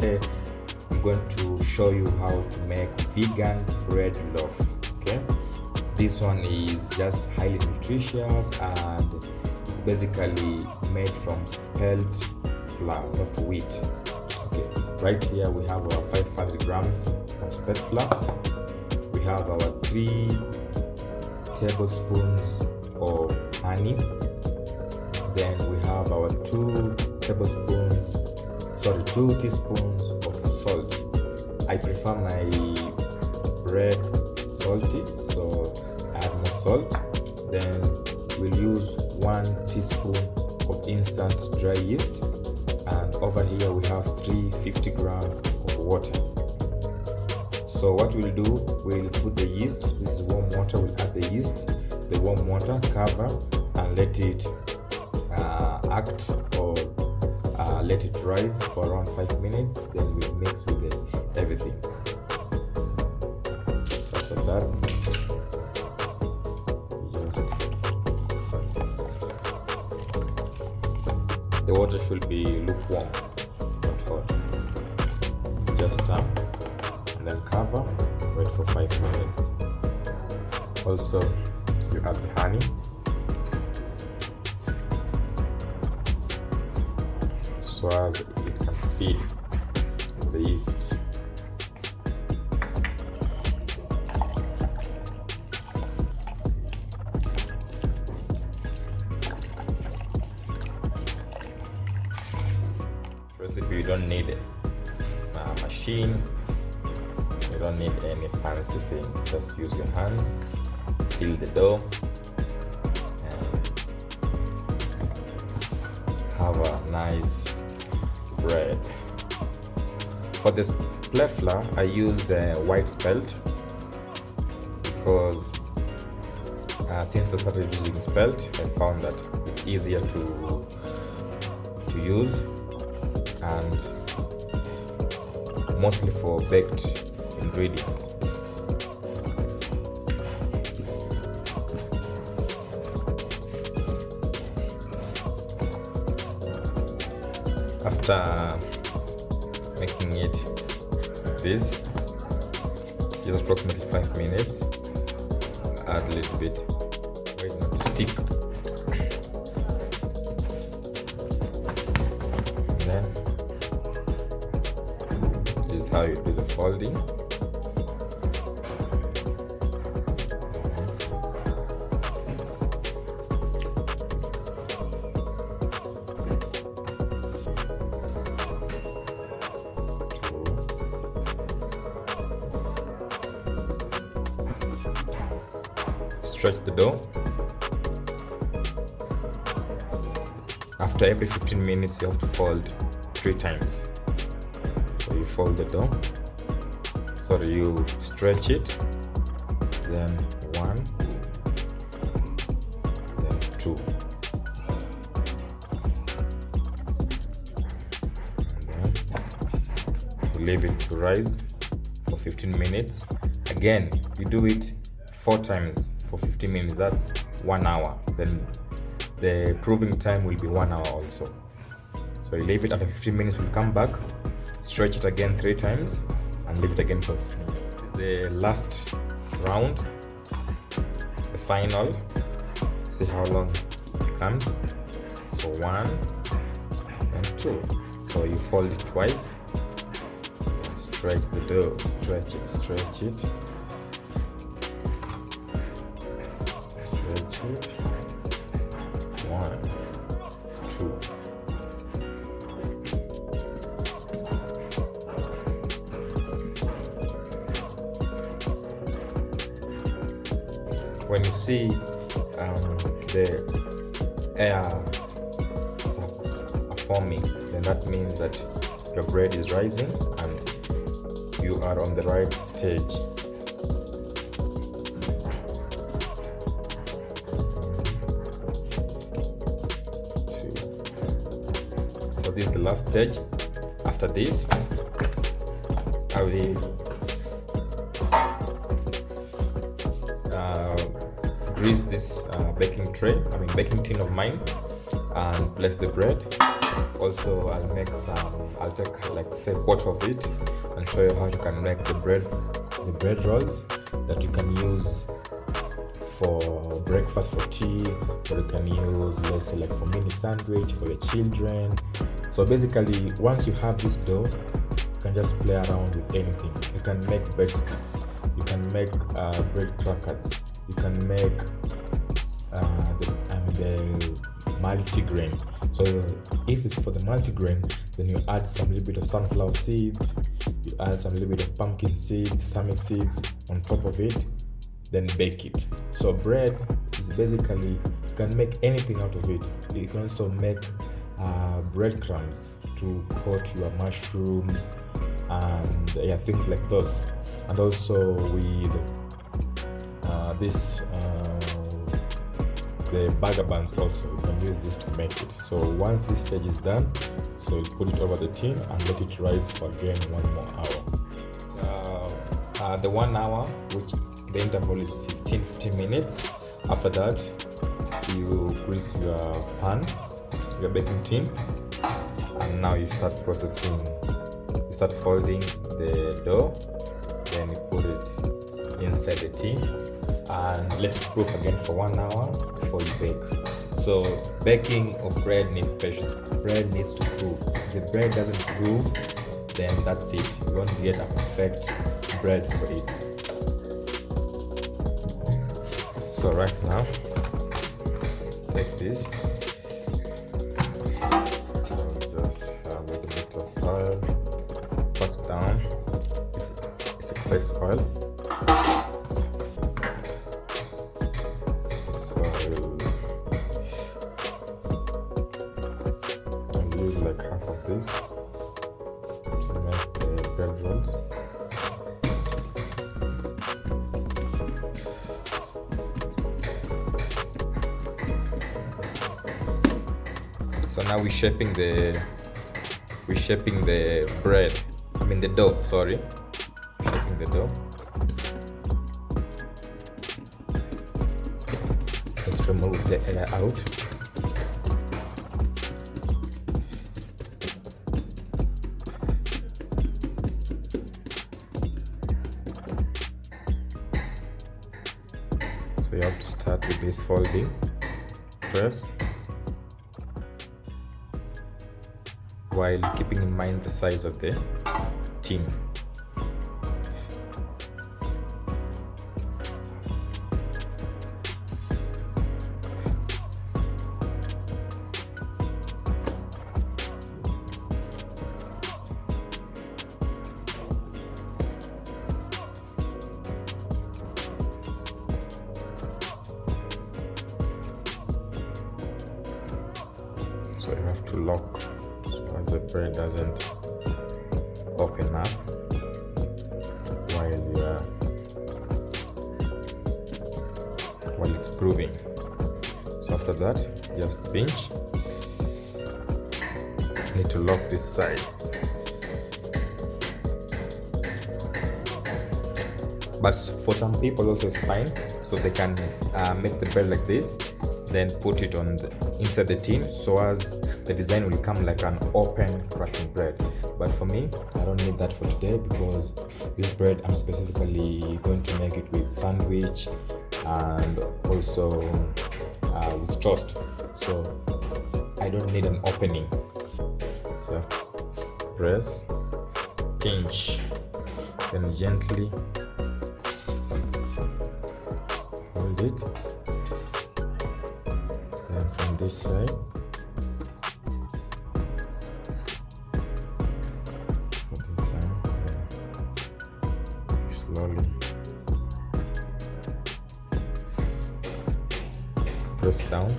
Today I'm going to show you how to make vegan bread loaf. Okay, this one is just highly nutritious and it's basically made from spelt flour, not wheat. Okay, right here we have our 500 grams of spelt flour. We have our 3 tablespoons of honey. Then we have our 2 teaspoons of salt. I prefer my bread salty, so add more salt. Then we'll use 1 teaspoon of instant dry yeast, and over here we have 350 grams of water. So what we'll do, we'll put the yeast. This is warm water. We'll add the yeast, the warm water, cover and let it act or let it rise for around 5 minutes. Then we'll mix with everything. After that, the water should be lukewarm, not hot. Just stir and then cover, wait for 5 minutes. Also, you add the honey. So as it can feed the yeast. Recipe, you don't need a machine, you don't need any fancy things, just use your hands, fill the dough and have a nice bread. For this spelt flour, I use the white spelt because since I started using spelt, I found that it's easier to use and mostly for baked ingredients. After making it this, just approximately 5 minutes, add a little bit, wait not to stick. And then this is how you do the folding. Stretch the dough. After every 15 minutes you have to fold 3 times. So you fold the dough, you stretch it, then 1, then 2, and then you leave it to rise for 15 minutes. Again, you do it 4 times for 15 minutes, that's 1 hour. Then the proving time will be 1 hour also. So you leave it. After 15 minutes, we'll come back, stretch it again 3 times and leave it again for 15 minutes. The last round, the final, see how long it comes. So 1 and 2. So you fold it twice, stretch the dough, stretch it, stretch it, 1, 2. When you see the air sacs are forming, then that means that your bread is rising and you are on the right stage. So this is the last stage. After this, I will grease this baking tin of mine and place the bread also I'll take like say quarter of it and show you how you can make the bread rolls that you can use for breakfast, for tea, or you can use, let's say, like for mini sandwich for your children. So basically, once you have this dough, you can just play around with anything. You can make bread sticks, you can make bread crackers, you can make the multigrain. So if it's for the multigrain, then you add some little bit of sunflower seeds, you add some little bit of pumpkin seeds, sesame seeds on top of it, then bake it. So bread is basically, you can make anything out of it. You can also make breadcrumbs to coat your mushrooms and things like those. And also with the burger buns also, you can use this to make it. So once this stage is done, so you put it over the tin and let it rise for again 1 more hour. The 1 hour, which the interval is 15 minutes. After that, you grease your pan, your baking tin, and now you start processing. You start folding the dough, then you put it inside the tin and let it proof again for 1 hour before you bake. So baking of bread needs patience. Bread needs to proof. If the bread doesn't proof, then that's it. You won't get a perfect bread for it. So right now, take this. Just have a little bit of oil. Put it down. It's excess oil. I'll use like half of this to make the bread rolls. So now we're shaping the bread. The dough. Sorry, shaping the dough. Let's remove the air out. So you have to start with this folding. Press. While keeping in mind the size of the tin. So you have to lock so as the bread doesn't open up while it's proving. So after that, just pinch. You need to lock these sides. But for some people also it's fine, so they can make the bread like this, then put it on inside the tin, so as the design will come like an open cracking bread. But for me, I don't need that for today, because this bread I'm specifically going to make it with sandwich and also with toast, so I don't need an opening. So press, pinch, then gently hold it, then from this side slowly press down.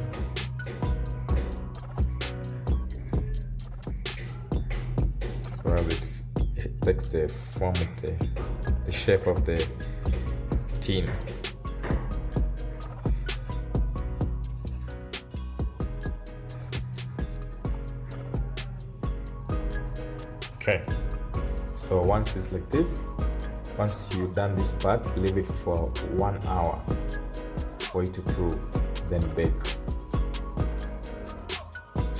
So as it takes the form of the shape of the tin. Okay, so once it's like this, once you've done this part, leave it for 1 hour for it to proof, then bake.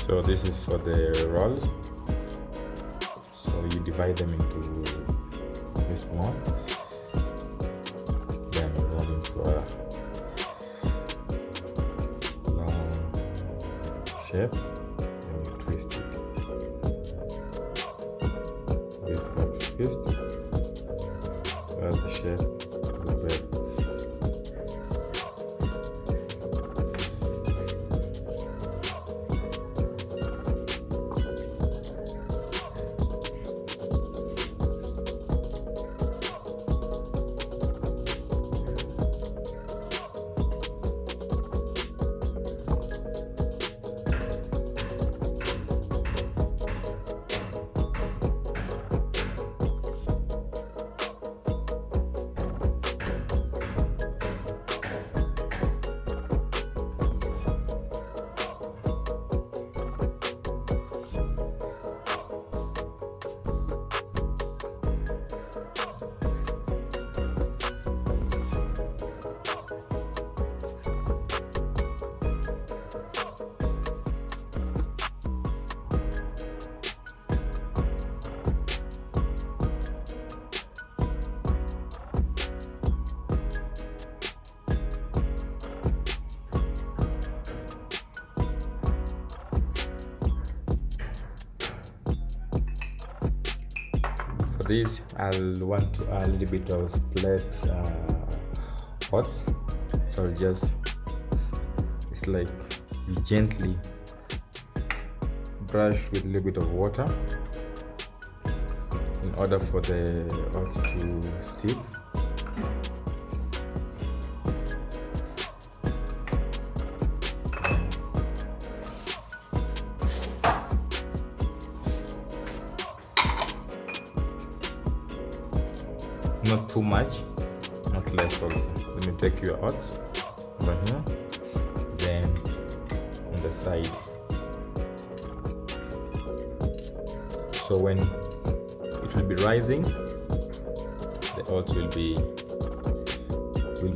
So this is for the rolls. So you divide them into this one, then you roll into a long shape, and you twist it. This is what you twist. That's the shape of the bread. For this, I'll want to add a little bit of split oats. So just, it's like you gently brush with a little bit of water in order for the oats to stick. Not too much, not less also. Then you take your oats over here, then on the side. So when it will be rising, the oats will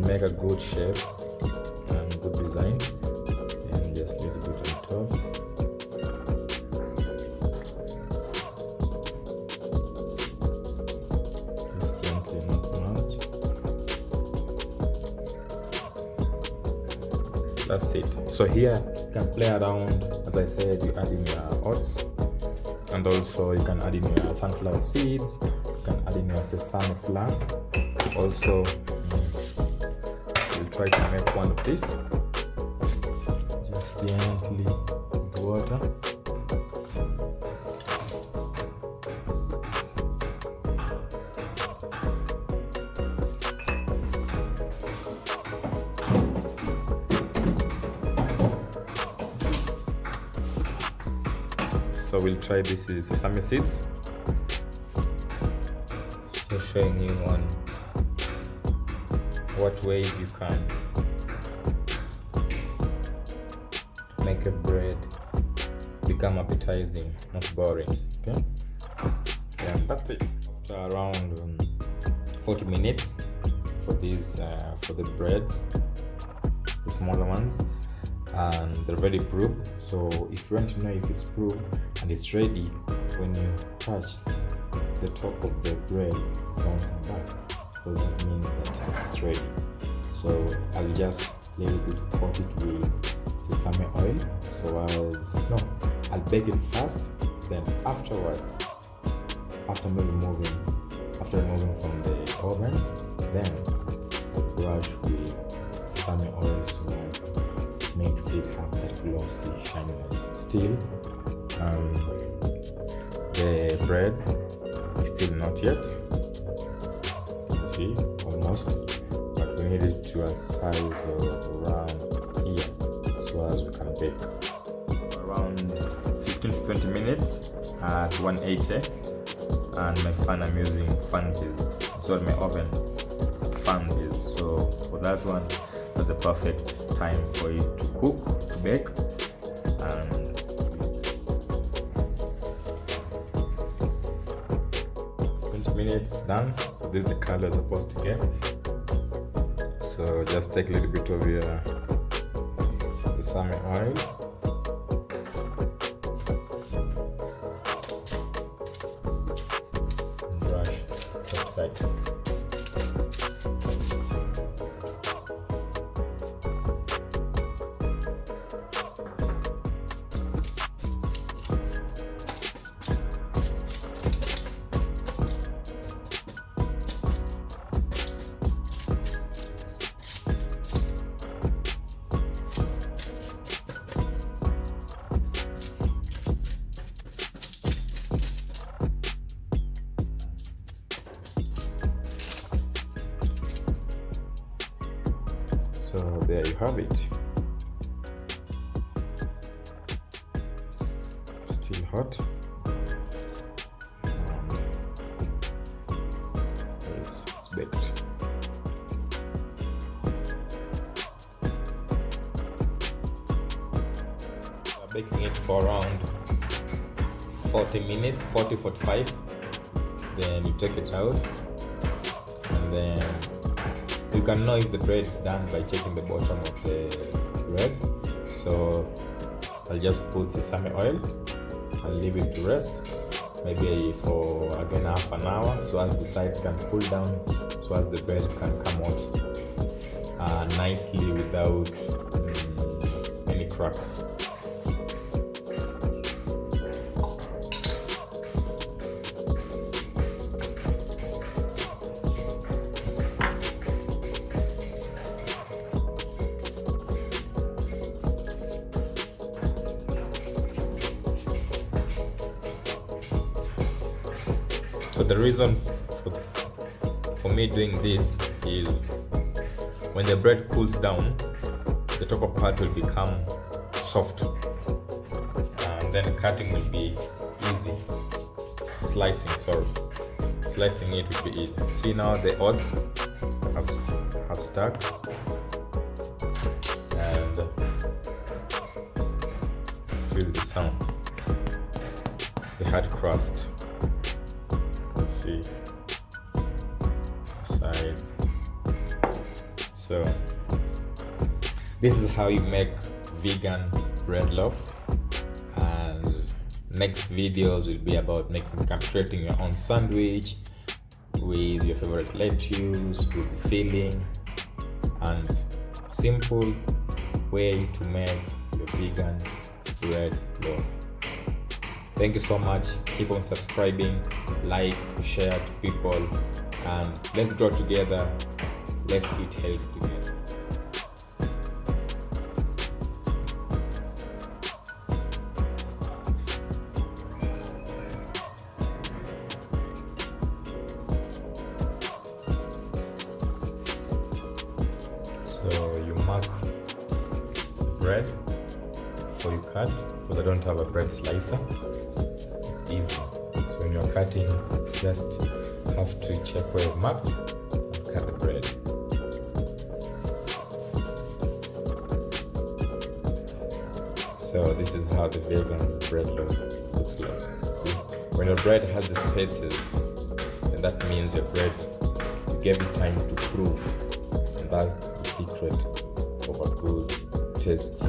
make a good shape and good design, and just a little bit on top. That's it. So here you can play around. As I said, you add in your oats, and also you can add in your sunflower seeds, you can add in your sesame flour. Also, we'll try to make one of this. Just gently with water. So we'll try this is sesame seeds. Just showing you on what ways you can make your bread become appetizing, not boring. Okay, and that's it. After around 40 minutes for these for the breads, the smaller ones, and they're ready proof. So if you want to know if it's proof and it's ready, when you touch the top of the bread, it's bouncing back. So that means that it's ready. So I'll just little bit coat it with sesame oil. I'll bake it first, then afterwards, after removing from the oven, then I'll brush with sesame oil so it makes it have that glossy shininess. Still, the bread is still not yet. See, almost, but we need it to a size of around here so as we can bake. Around 15 to 20 minutes at 180, and my fan, I'm using fan based. So my oven is fan based. So for that one, that's the perfect time for it to cook, to bake. And 20 minutes done. So this is the color it's supposed to get. So just take a little bit of your sesame oil side. So there you have it. Still hot. Yes, it's baked. We're baking it for around 40 minutes, 45. Then you take it out, and then you can know if the bread is done by checking the bottom of the bread. So I'll just put sesame oil and leave it to rest, maybe for again half an hour, so as the sides can cool down, so as the bread can come out nicely without any cracks. So the reason for me doing this is when the bread cools down, the top part will become soft, and then cutting will be easy. Slicing it will be easy. See, now the odds have stuck, and feel the sound, the hard crust. See sides. So this is how you make vegan bread loaf, and next videos will be about creating your own sandwich with your favorite lettuce, with filling, and simple way to make your vegan bread loaf. Thank you so much. Keep on subscribing, like, share to people, and let's grow together. Let's eat healthy together. So you mark the bread before you cut, because I don't have a bread slicer. Easy. So when you're cutting, just have to check where you've marked and cut the bread. So this is how the vegan bread loaf looks like. See, when your bread has the spaces, then that means your bread, you gave it time to prove, and that's the secret of a good, tasty